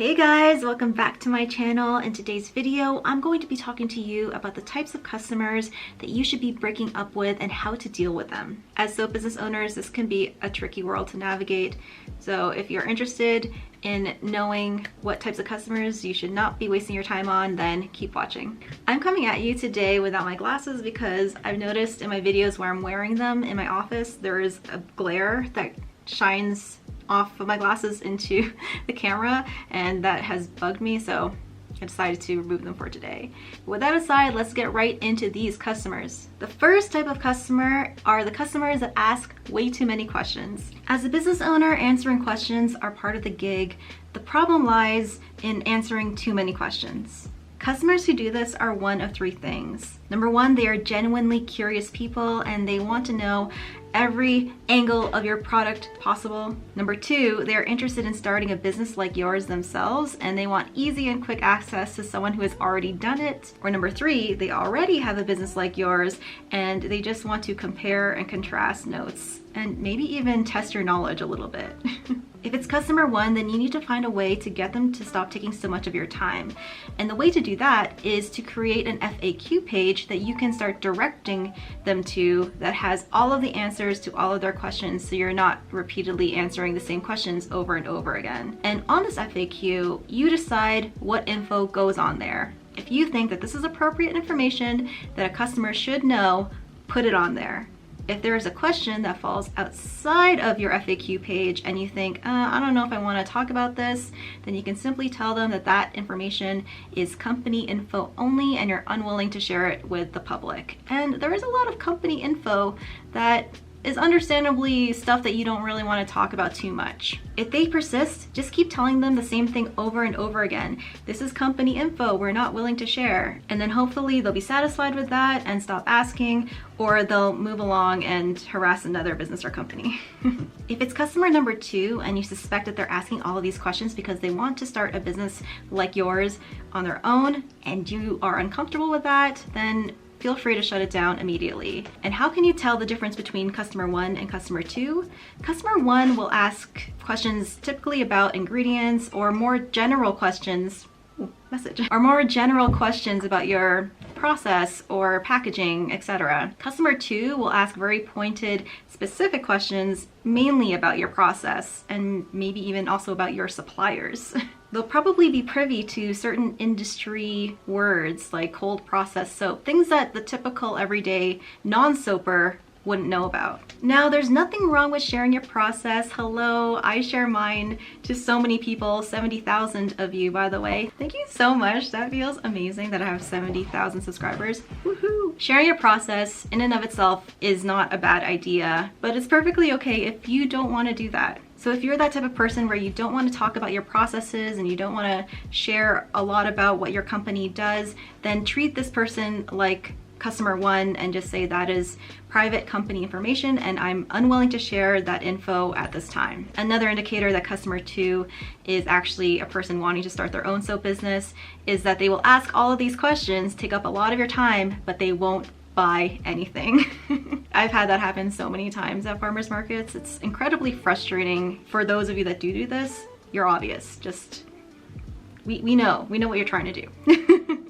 Hey guys, welcome back to my channel. In today's video, I'm going to be talking to you about the types of customers that you should be breaking up with and how to deal with them. As soap business owners, this can be a tricky world to navigate. So if you're interested in knowing what types of customers you should not be wasting your time on, then keep watching. I'm coming at you today without my glasses because I've noticed in my videos where I'm wearing them in my office, there is a glare that shines off of my glasses into the camera, and that has bugged me, so I decided to remove them for today. With that aside, let's get right into these customers. The first type of customer are the customers that ask way too many questions. As a business owner, answering questions are part of the gig. The problem lies in answering too many questions. Customers who do this are one of three things. Number one, they are genuinely curious people and they want to know every angle of your product possible. Number two, they are interested in starting a business like yours themselves and they want easy and quick access to someone who has already done it. Or number three, they already have a business like yours and they just want to compare and contrast notes and maybe even test your knowledge a little bit. If it's customer one, then you need to find a way to get them to stop taking so much of your time. And the way to do that is to create an FAQ page that you can start directing them to that has all of the answers to all of their questions, so you're not repeatedly answering the same questions over and over again. And on this FAQ, you decide what info goes on there. If you think that this is appropriate information that a customer should know, put it on there. If there is a question that falls outside of your FAQ page and you think, I don't know if I want to talk about this, then you can simply tell them that that information is company info only and you're unwilling to share it with the public. And there is a lot of company info that is understandably stuff that you don't really want to talk about too much. If they persist, just keep telling them the same thing over and over again. This is company info we're not willing to share. And then hopefully they'll be satisfied with that and stop asking, or they'll move along and harass another business or company. If it's customer number two and you suspect that they're asking all of these questions because they want to start a business like yours on their own and you are uncomfortable with that, then feel free to shut it down immediately. And how can you tell the difference between customer one and customer two? Customer one will ask questions typically about ingredients or more general questions, more general questions about your process or packaging, etc. Customer two will ask very pointed, specific questions, mainly about your process and maybe even also about your suppliers. They'll probably be privy to certain industry words like cold processed soap, things that the typical everyday non-soaper wouldn't know about. Now, there's nothing wrong with sharing your process. Hello, I share mine to so many people, 70,000 of you, by the way. Thank you so much. That feels amazing that I have 70,000 subscribers. Woohoo! Sharing your process in and of itself is not a bad idea, but it's perfectly okay if you don't want to do that. So if you're that type of person where you don't want to talk about your processes and you don't want to share a lot about what your company does, then treat this person like customer one and just say that is private company information and I'm unwilling to share that info at this time. Another indicator that customer two is actually a person wanting to start their own soap business is that they will ask all of these questions, take up a lot of your time, but they won't buy anything. I've had that happen so many times at farmers markets. It's incredibly frustrating. For those of you that do this, you're obvious. Just, we know what you're trying to do.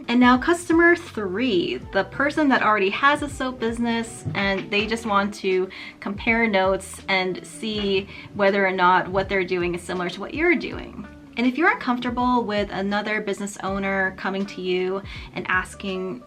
And now customer three, the person that already has a soap business and they just want to compare notes and see whether or not what they're doing is similar to what you're doing. And if you're uncomfortable with another business owner coming to you and asking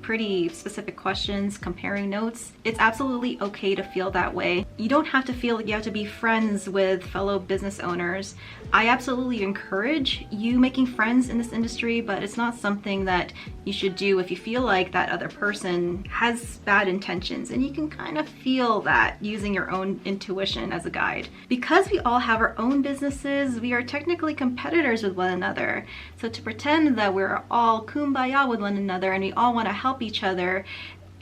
pretty specific questions, comparing notes, it's absolutely okay to feel that way. You don't have to feel like you have to be friends with fellow business owners. I absolutely encourage you making friends in this industry, but it's not something that you should do if you feel like that other person has bad intentions, and you can kind of feel that using your own intuition as a guide. Because we all have our own businesses, we are technically competitors with one another. So to pretend that we're all kumbaya with one another and we all want to help each other,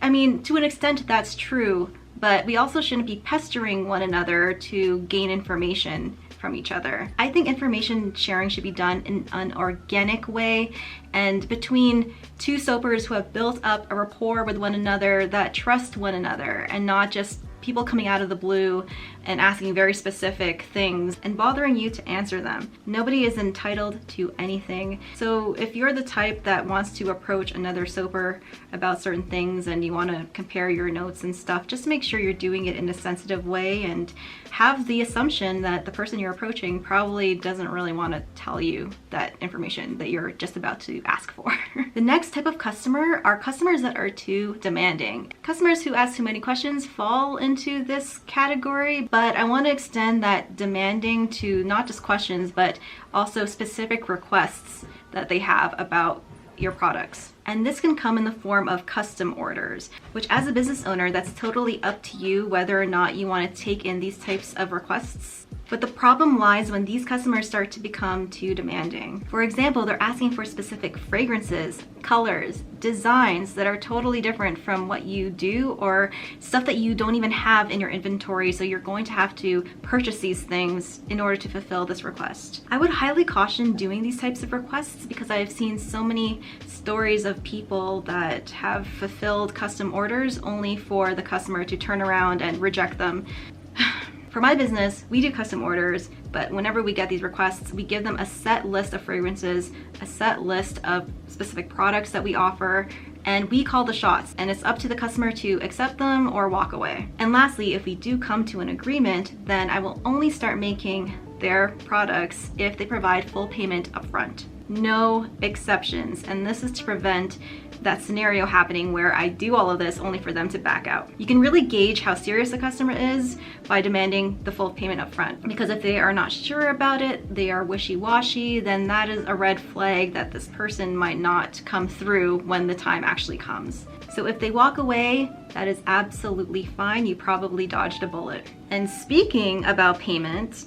I mean, to an extent that's true, but we also shouldn't be pestering one another to gain information from each other. I think information sharing should be done in an organic way and between two soapers who have built up a rapport with one another that trust one another and not just people coming out of the blue and asking very specific things and bothering you to answer them. Nobody is entitled to anything. So if you're the type that wants to approach another soaper about certain things and you want to compare your notes and stuff, just make sure you're doing it in a sensitive way and have the assumption that the person you're approaching probably doesn't really want to tell you that information that you're just about to ask for. The next type of customer are customers that are too demanding. Customers who ask too many questions fall into this category, but I want to extend that demanding to not just questions, but also specific requests that they have about your products. And this can come in the form of custom orders, which as a business owner, that's totally up to you whether or not you want to take in these types of requests. But the problem lies when these customers start to become too demanding. For example, they're asking for specific fragrances, colors, designs that are totally different from what you do, or stuff that you don't even have in your inventory, so you're going to have to purchase these things in order to fulfill this request. I would highly caution doing these types of requests because I've seen so many stories of people that have fulfilled custom orders only for the customer to turn around and reject them. For my business, we do custom orders, but whenever we get these requests, we give them a set list of fragrances, a set list of specific products that we offer, and we call the shots, and it's up to the customer to accept them or walk away. And lastly, if we do come to an agreement, then I will only start making their products if they provide full payment upfront. No exceptions, and this is to prevent that scenario happening where I do all of this only for them to back out. You can really gauge how serious the customer is by demanding the full payment up front, because if they are not sure about it, they are wishy-washy, then that is a red flag that this person might not come through when the time actually comes. So if they walk away, that is absolutely fine. You probably dodged a bullet. And speaking about payment,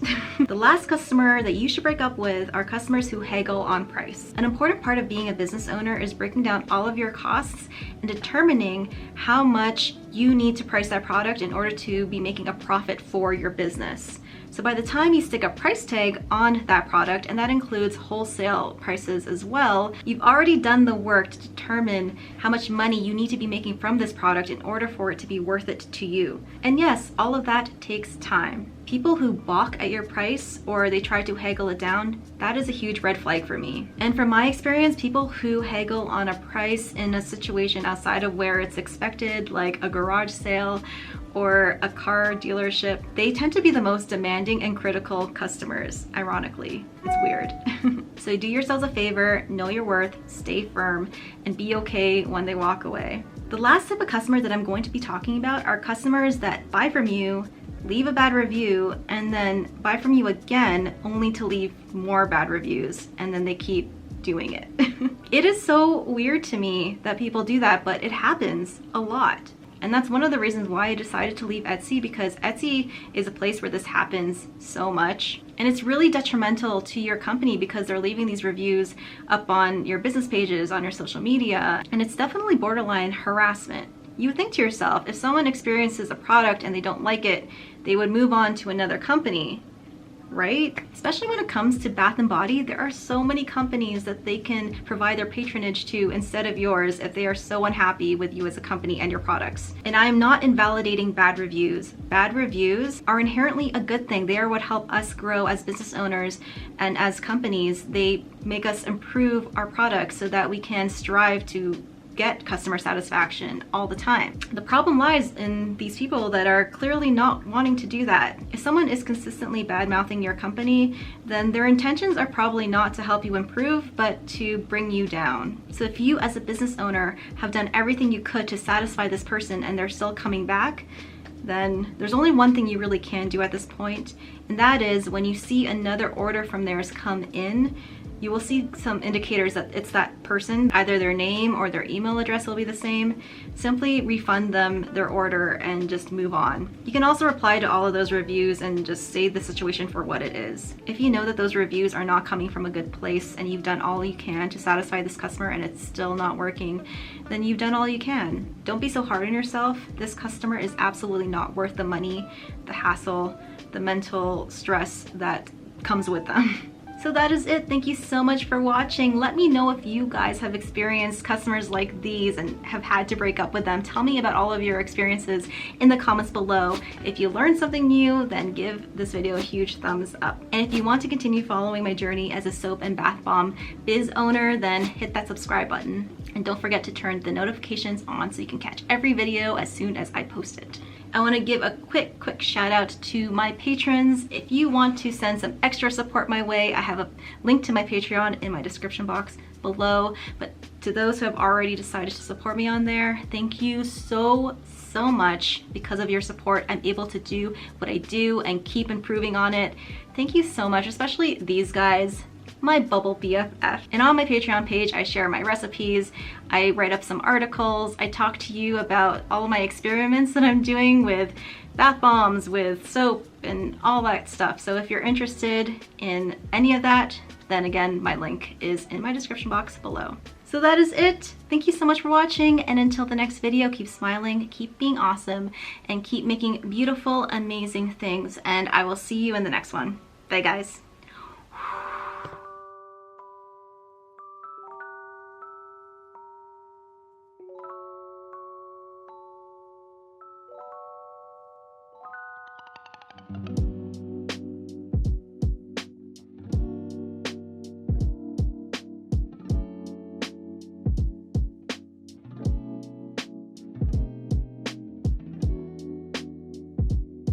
the last customer that you should break up with are customers who haggle on price. An important part of being a business owner is breaking down all of your costs and determining how much you need to price that product in order to be making a profit for your business. So by the time you stick a price tag on that product, and that includes wholesale prices as well, you've already done the work to determine how much money you need to be making from this product in order for it to be worth it to you. And yes, all of that takes time. People who balk at your price or they try to haggle it down, that is a huge red flag for me. And from my experience, people who haggle on a price in a situation outside of where it's expected, like a garage sale or a car dealership, they tend to be the most demanding and critical customers, ironically. It's weird. So do yourselves a favor, know your worth, stay firm, and be okay when they walk away. The last type of customer that I'm going to be talking about are customers that buy from you, leave a bad review, and then buy from you again only to leave more bad reviews, and then they keep doing it. It is so weird to me that people do that, but it happens a lot. And that's one of the reasons why I decided to leave Etsy, because Etsy is a place where this happens so much. And it's really detrimental to your company because they're leaving these reviews up on your business pages, on your social media, and it's definitely borderline harassment. You would think to yourself, if someone experiences a product and they don't like it, they would move on to another company, right? Especially when it comes to Bath & Body, there are so many companies that they can provide their patronage to instead of yours if they are so unhappy with you as a company and your products. And I am not invalidating bad reviews. Bad reviews are inherently a good thing. They are what help us grow as business owners and as companies. They make us improve our products so that we can strive to get customer satisfaction all the time. The problem lies in these people that are clearly not wanting to do that. If someone is consistently bad-mouthing your company, then their intentions are probably not to help you improve, but to bring you down. So if you as a business owner have done everything you could to satisfy this person and they're still coming back, then there's only one thing you really can do at this point, and that is when you see another order from theirs come in, you will see some indicators that it's that person. Either their name or their email address will be the same. Simply refund them their order and just move on. You can also reply to all of those reviews and just say the situation for what it is. If you know that those reviews are not coming from a good place and you've done all you can to satisfy this customer and it's still not working, then you've done all you can. Don't be so hard on yourself. This customer is absolutely not worth the money, the hassle, the mental stress that comes with them. So that is it. Thank you so much for watching. Let me know if you guys have experienced customers like these and have had to break up with them. Tell me about all of your experiences in the comments below. If you learned something new, then give this video a huge thumbs up. And if you want to continue following my journey as a soap and bath bomb biz owner, then hit that subscribe button. And don't forget to turn the notifications on so you can catch every video as soon as I post it. I want to give a quick shout out to my patrons. If you want to send some extra support my way, I have a link to my Patreon in my description box below. But to those who have already decided to support me on there, thank you so much. Because of your support, I'm able to do what I do and keep improving on it. Thank you so much, especially these guys, my bubble BFF. And on my Patreon page, I share my recipes, I write up some articles, I talk to you about all of my experiments that I'm doing with bath bombs, with soap, and all that stuff. So if you're interested in any of that, then again, my link is in my description box below. So that is it. Thank you so much for watching, and until the next video, keep smiling, keep being awesome, and keep making beautiful, amazing things, and I will see you in the next one. Bye guys.